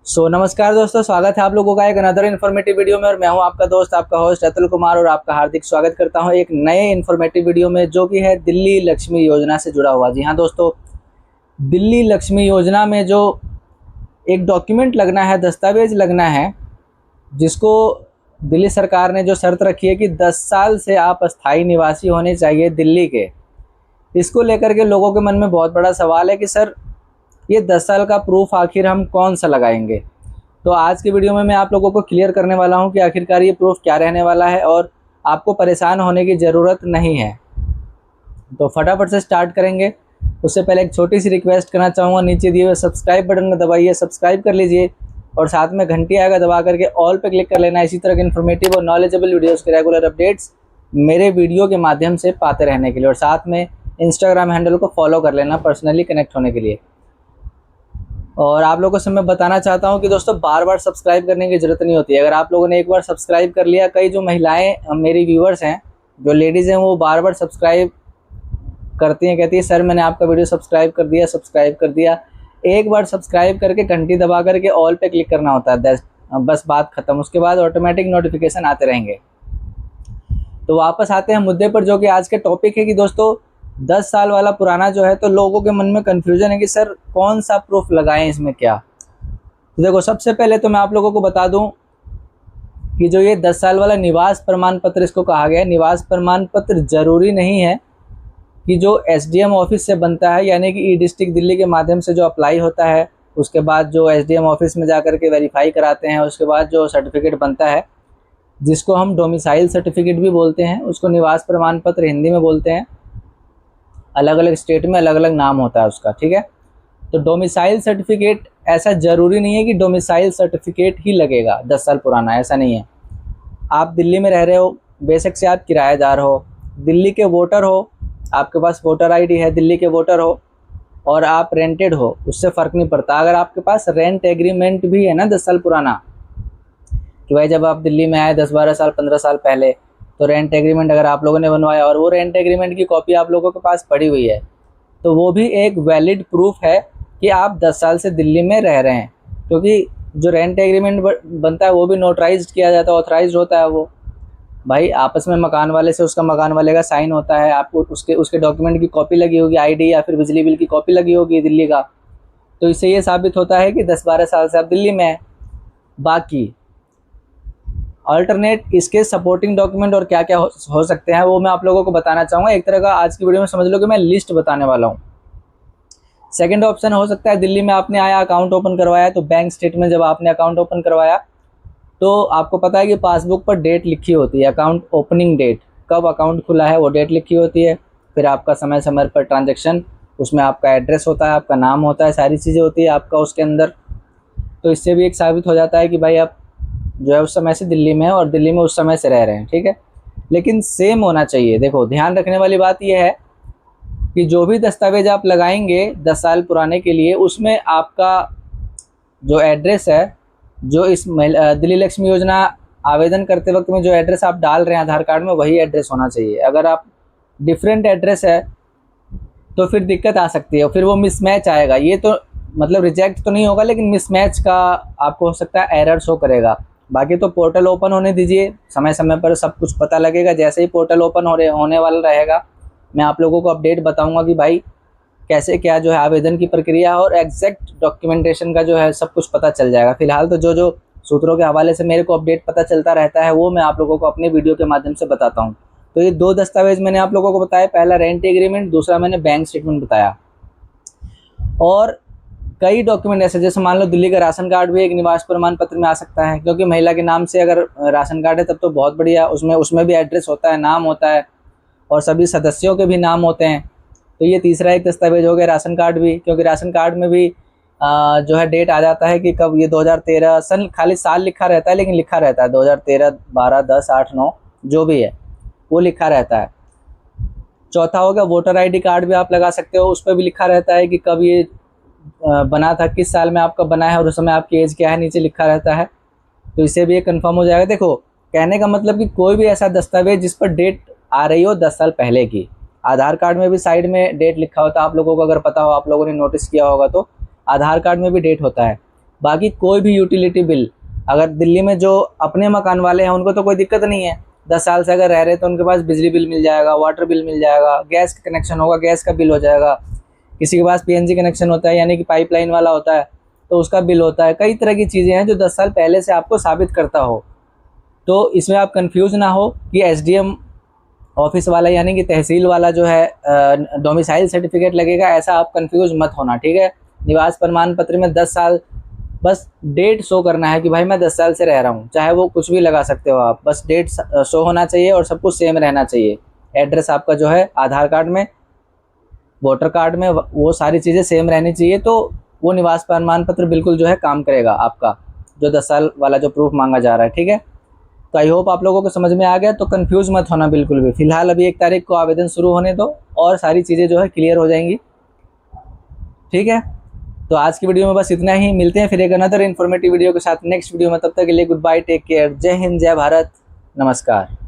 नमस्कार दोस्तों, स्वागत है आप लोगों का एक अनदर इन्फॉर्मेटिव वीडियो में। और मैं हूं आपका दोस्त, आपका होस्ट अतुल कुमार, और आपका हार्दिक स्वागत करता हूं एक नए इन्फॉर्मेटिव वीडियो में, जो कि है दिल्ली लक्ष्मी योजना से जुड़ा हुआ। जी हां दोस्तों, दिल्ली लक्ष्मी योजना में जो एक डॉक्यूमेंट लगना है, दस्तावेज लगना है, जिसको दिल्ली सरकार ने जो शर्त रखी है कि 10 साल से आप अस्थायी निवासी होने चाहिए दिल्ली के। इसको लेकर के लोगों के मन में बहुत बड़ा सवाल है कि सर, ये 10 साल का प्रूफ आखिर हम कौन सा लगाएंगे। तो आज के वीडियो में मैं आप लोगों को क्लियर करने वाला हूं कि आखिरकार ये प्रूफ क्या रहने वाला है, और आपको परेशान होने की ज़रूरत नहीं है। तो फटाफट से स्टार्ट करेंगे। उससे पहले एक छोटी सी रिक्वेस्ट करना चाहूँगा, नीचे दिए हुए सब्सक्राइब बटन को दबाइए, सब्सक्राइब कर लीजिए, और साथ में घंटी आएगा दबा करके ऑल पे क्लिक कर लेना। इसी तरह के इन्फॉर्मेटिव और नॉलेजेबल वीडियोस के रेगुलर अपडेट्स मेरे वीडियो के माध्यम से पाते रहने के लिए, और साथ में इंस्टाग्राम हैंडल को फॉलो कर लेना पर्सनली कनेक्ट होने के लिए। और आप लोगों से मैं बताना चाहता हूं कि दोस्तों, बार बार सब्सक्राइब करने की ज़रूरत नहीं होती है। अगर आप लोगों ने एक बार सब्सक्राइब कर लिया, कई जो महिलाएं मेरी व्यूअर्स हैं, जो लेडीज़ हैं, वो बार बार सब्सक्राइब करती हैं, कहती है सर मैंने आपका वीडियो सब्सक्राइब कर दिया, सब्सक्राइब कर दिया। एक बार सब्सक्राइब करके घंटी दबा करके ऑल पे क्लिक करना होता है, बस बात ख़त्म। उसके बाद ऑटोमेटिक नोटिफिकेशन आते रहेंगे। तो वापस आते हैं मुद्दे पर, जो कि आज के टॉपिक है कि दोस्तों 10 साल वाला पुराना जो है, तो लोगों के मन में कन्फ्यूजन है कि सर कौन सा प्रूफ लगाएं, इसमें क्या। तो देखो, सबसे पहले तो मैं आप लोगों को बता दूं कि जो ये 10 साल वाला निवास प्रमाण पत्र इसको कहा गया है, निवास प्रमाण पत्र ज़रूरी नहीं है कि जो एसडीएम ऑफिस से बनता है, यानी कि ई डिस्ट्रिक्ट दिल्ली के माध्यम से जो अप्लाई होता है, उसके बाद जो एसडीएम ऑफिस में जा कर के वेरीफाई कराते हैं, उसके बाद जो सर्टिफिकेट बनता है, जिसको हम डोमिसाइल सर्टिफिकेट भी बोलते हैं, उसको निवास प्रमाण पत्र हिंदी में बोलते हैं। अलग अलग स्टेट में अलग अलग नाम होता है उसका, ठीक है। तो डोमिसाइल सर्टिफिकेट, ऐसा ज़रूरी नहीं है कि डोमिसाइल सर्टिफिकेट ही लगेगा 10 साल पुराना, ऐसा नहीं है। आप दिल्ली में रह रहे हो, बेशक से आप किराएदार हो, दिल्ली के वोटर हो, आपके पास वोटर आईडी है, दिल्ली के वोटर हो, और आप रेंटेड हो, उससे फ़र्क नहीं पड़ता। अगर आपके पास रेंट एग्रीमेंट भी है ना 10 साल पुराना, कि भाई जब आप दिल्ली में आए 10-12 साल 15 साल पहले, तो रेंट एग्रीमेंट अगर आप लोगों ने बनवाया और वो रेंट एग्रीमेंट की कॉपी आप लोगों के पास पड़ी हुई है, तो वो भी एक वैलिड प्रूफ है कि आप 10 साल से दिल्ली में रह रहे हैं। क्योंकि जो रेंट एग्रीमेंट बनता है वो भी नोटराइज्ड किया जाता है, ऑथराइज्ड होता है। वो भाई आपस में मकान वाले से उसका मकान वाले का साइन होता है, आपको उसके डॉक्यूमेंट की कॉपी लगी होगी, आईडी या फिर बिजली बिल की कॉपी लगी होगी दिल्ली का। तो इससे ये साबित होता है कि 10-12 साल से आप दिल्ली में हैं। बाकी अल्टरनेट इसके सपोर्टिंग डॉक्यूमेंट और क्या क्या हो सकते हैं, वो मैं आप लोगों को बताना चाहूँगा। एक तरह का आज की वीडियो में समझ लो कि मैं लिस्ट बताने वाला हूँ। सेकंड ऑप्शन हो सकता है, दिल्ली में आपने आया, अकाउंट ओपन करवाया, तो बैंक स्टेटमेंट जब आपने अकाउंट ओपन करवाया, तो आपको पता है कि पासबुक पर डेट लिखी होती है, अकाउंट ओपनिंग डेट, कब अकाउंट खुला है वो डेट लिखी होती है। फिर आपका समय समय पर ट्रांजेक्शन, उसमें आपका एड्रेस होता है, आपका नाम होता है, सारी चीज़ें होती है आपका उसके अंदर। तो इससे भी एक साबित हो जाता है कि भाई आप जो है उस समय से दिल्ली में है और दिल्ली में उस समय से रह रहे हैं, ठीक है। लेकिन सेम होना चाहिए। देखो, ध्यान रखने वाली बात यह है कि जो भी दस्तावेज आप लगाएंगे 10 साल पुराने के लिए, उसमें आपका जो एड्रेस है, जो इस दिल्ली लक्ष्मी योजना आवेदन करते वक्त में जो एड्रेस आप डाल रहे हैं आधार कार्ड में, वही एड्रेस होना चाहिए। अगर आप डिफरेंट एड्रेस है तो फिर दिक्कत आ सकती है, फिर वो मिसमैच आएगा। ये तो मतलब रिजेक्ट तो नहीं होगा, लेकिन मिसमैच का आपको हो सकता है एरर शो करेगा। बाकी तो पोर्टल ओपन होने दीजिए, समय समय पर सब कुछ पता लगेगा। जैसे ही पोर्टल ओपन होने वाला रहेगा, मैं आप लोगों को अपडेट बताऊंगा कि भाई कैसे क्या जो है आवेदन की प्रक्रिया, और एग्जैक्ट डॉक्यूमेंटेशन का जो है सब कुछ पता चल जाएगा। फिलहाल तो जो जो सूत्रों के हवाले से मेरे को अपडेट पता चलता रहता है, वो मैं आप लोगों को अपने वीडियो के माध्यम से बताता हूँ। तो ये 2 दस्तावेज मैंने आप लोगों को बताया, पहला रेंट एग्रीमेंट, दूसरा मैंने बैंक स्टेटमेंट बताया। और कई डॉक्यूमेंट ऐसे, जैसे मान लो दिल्ली का राशन कार्ड भी एक निवास प्रमाण पत्र में आ सकता है, क्योंकि महिला के नाम से अगर राशन कार्ड है तब तो बहुत बढ़िया, उसमें भी एड्रेस होता है, नाम होता है, और सभी सदस्यों के भी नाम होते हैं। तो ये तीसरा एक दस्तावेज हो गया, राशन कार्ड भी, क्योंकि राशन कार्ड में भी जो है डेट आ जाता है कि कब ये 2013 सन, खाली साल लिखा रहता है लेकिन लिखा रहता है 2013, 12, 10, 8, 9 जो भी है वो लिखा रहता है। चौथा हो गया वोटर आईडी कार्ड भी आप लगा सकते हो, उस पर भी लिखा रहता है कि कब ये बना था, किस साल में आपका बना है, और उस समय आपकी एज क्या है, नीचे लिखा रहता है। तो इससे भी ये कंफर्म हो जाएगा। देखो, कहने का मतलब कि कोई भी ऐसा दस्तावेज जिस पर डेट आ रही हो 10 साल पहले की, आधार कार्ड में भी साइड में डेट लिखा होता है, आप लोगों को अगर पता हो, आप लोगों ने नोटिस किया होगा, तो आधार कार्ड में भी डेट होता है। बाकी कोई भी यूटिलिटी बिल, अगर दिल्ली में जो अपने मकान वाले हैं उनको तो कोई दिक्कत नहीं है, 10 साल से अगर रह रहे तो उनके पास बिजली बिल मिल जाएगा, वाटर बिल मिल जाएगा, गैस का कनेक्शन होगा गैस का बिल हो जाएगा, किसी के पास पीएनजी कनेक्शन होता है यानी कि पाइपलाइन वाला होता है तो उसका बिल होता है। कई तरह की चीज़ें हैं जो 10 साल पहले से आपको साबित करता हो। तो इसमें आप कंफ्यूज ना हो कि एसडीएम ऑफिस वाला यानी कि तहसील वाला जो है डोमिसाइल सर्टिफिकेट लगेगा, ऐसा आप कंफ्यूज मत होना, ठीक है। निवास प्रमाण पत्र में 10 साल बस डेट शो करना है कि भाई मैं 10 साल से रह रहा हूँ, चाहे वो कुछ भी लगा सकते हो आप, बस डेट शो होना चाहिए और सब कुछ सेम रहना चाहिए। एड्रेस आपका जो है आधार कार्ड में, वोटर कार्ड में, वो सारी चीज़ें सेम रहनी चाहिए, तो वो निवास प्रमाण पत्र बिल्कुल जो है काम करेगा आपका, जो 10 साल वाला जो प्रूफ मांगा जा रहा है, ठीक है। तो आई होप आप लोगों को समझ में आ गया, तो कंफ्यूज मत होना बिल्कुल भी। फिलहाल अभी 1 तारीख को आवेदन शुरू होने दो और सारी चीज़ें जो है क्लियर हो जाएंगी, ठीक है। तो आज की वीडियो में बस इतना ही, मिलते हैं फिर एक अनदर इन्फॉर्मेटिव वीडियो के साथ नेक्स्ट वीडियो में। तब तक के लिए गुड बाय, टेक केयर, जय हिंद, जय भारत, नमस्कार।